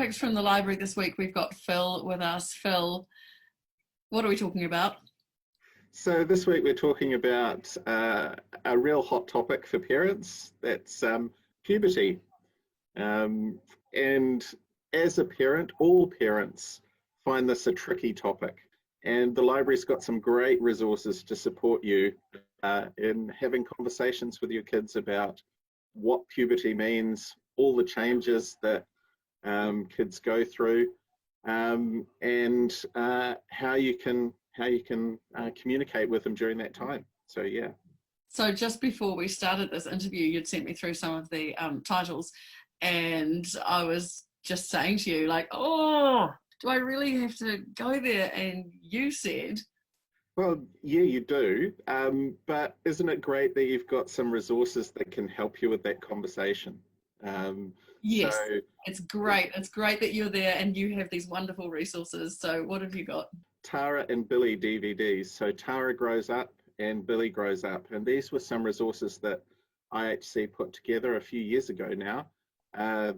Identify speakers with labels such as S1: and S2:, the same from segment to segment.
S1: topics from the library this week. We've got Phil with us. Phil, what are we talking about?
S2: So this week we're talking about a real hot topic for parents. That's puberty. And as a parent, all parents find this a tricky topic. And the library's got some great resources to support you in having conversations with your kids about what puberty means, all the changes that kids go through, and how you can communicate with them during that time. So yeah.
S1: So just before we started this interview, you'd sent me through some of the titles, and I was just saying to you, like, oh, do I really have to go there? And you said,
S2: well, yeah, you do. But isn't it great that you've got some resources that can help you with that conversation?
S1: Yes,
S2: so,
S1: it's great. It's great that you're there and you have these wonderful resources. So what have you got?
S2: Tara and Billy DVDs. So Tara grows up and Billy grows up. And these were some resources that IHC put together a few years ago now.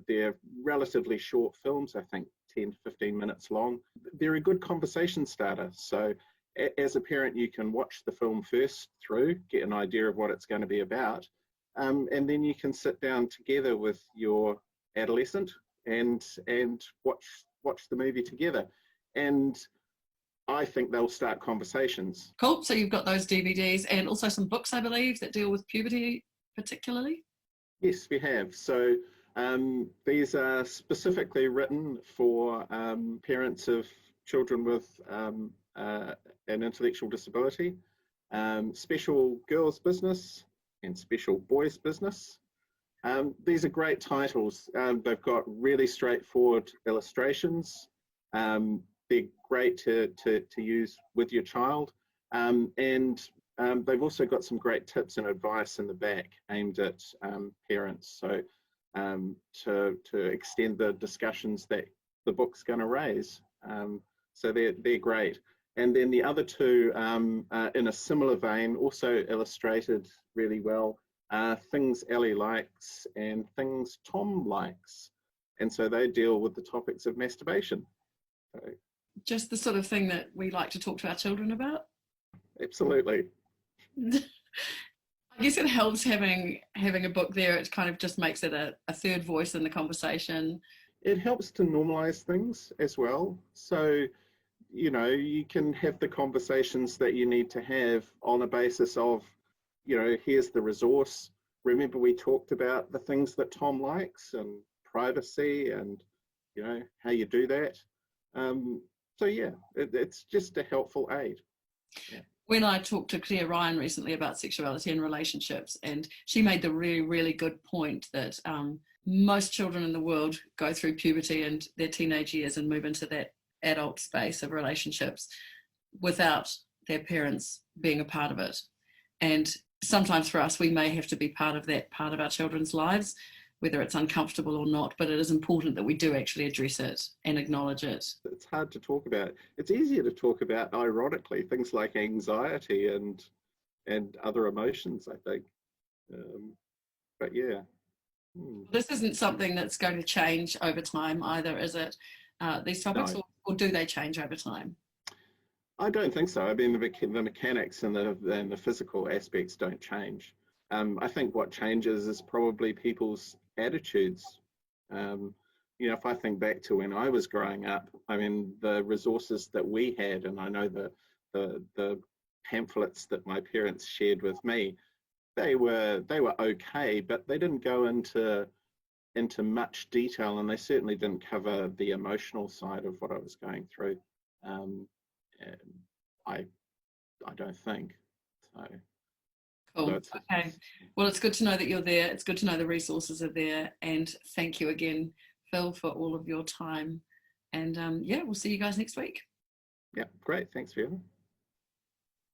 S2: They're relatively short films, I think 10 to 15 minutes long. They're a good conversation starter. So as a parent, you can watch the film first through, get an idea of what it's going to be about. And then you can sit down together with your adolescent and watch the movie together. And I think they'll start conversations.
S1: Cool. So you've got those DVDs and also some books, I believe, that deal with puberty particularly?
S2: Yes, we have. So these are specifically written for parents of children with an intellectual disability, special girls business and special boys business. These are great titles. They've got really straightforward illustrations. They're great to use with your child. And they've also got some great tips and advice in the back aimed at parents. So to extend the discussions that the book's going to raise. So they're great. And then the other two, in a similar vein, also illustrated really well, Things Ellie Likes and Things Tom Likes. And so they deal with the topics of masturbation. So,
S1: just the sort of thing that we like to talk to our children about?
S2: Absolutely.
S1: I guess it helps having a book there. It kind of just makes it a third voice in the conversation.
S2: It helps to normalize things as well. So, you know, you can have the conversations that you need to have on a basis of, you know, here's the resource. Remember we talked about the things that Tom likes and privacy and, you know, how you do that. So yeah, it's just a helpful aid. Yeah.
S1: When I talked to Claire Ryan recently about sexuality and relationships, and she made the really, really good point that most children in the world go through puberty and their teenage years and move into that adult space of relationships without their parents being a part of it. And sometimes for us, we may have to be part of that part of our children's lives, whether it's uncomfortable or not, but it is important that we do actually address it and acknowledge it.
S2: It's hard to talk about. It's easier to talk about, ironically, things like anxiety and other emotions, I think. But yeah.
S1: This isn't something that's going to change over time either, is it? These topics,
S2: No.
S1: or do they change over time?
S2: I don't think so. I mean, the mechanics and the physical aspects don't change. I think what changes is probably people's attitudes. You know, if I think back to when I was growing up, I mean, the resources that we had, and I know the pamphlets that my parents shared with me, they were okay, but they didn't go into much detail, and they certainly didn't cover the emotional side of what I was going through. I don't think so.
S1: Cool. Okay. Well, it's good to know that you're there. It's good to know the resources are there. And thank you again, Phil, for all of your time. And yeah, we'll see you guys next week.
S2: Yeah, great. Thanks, Fiona.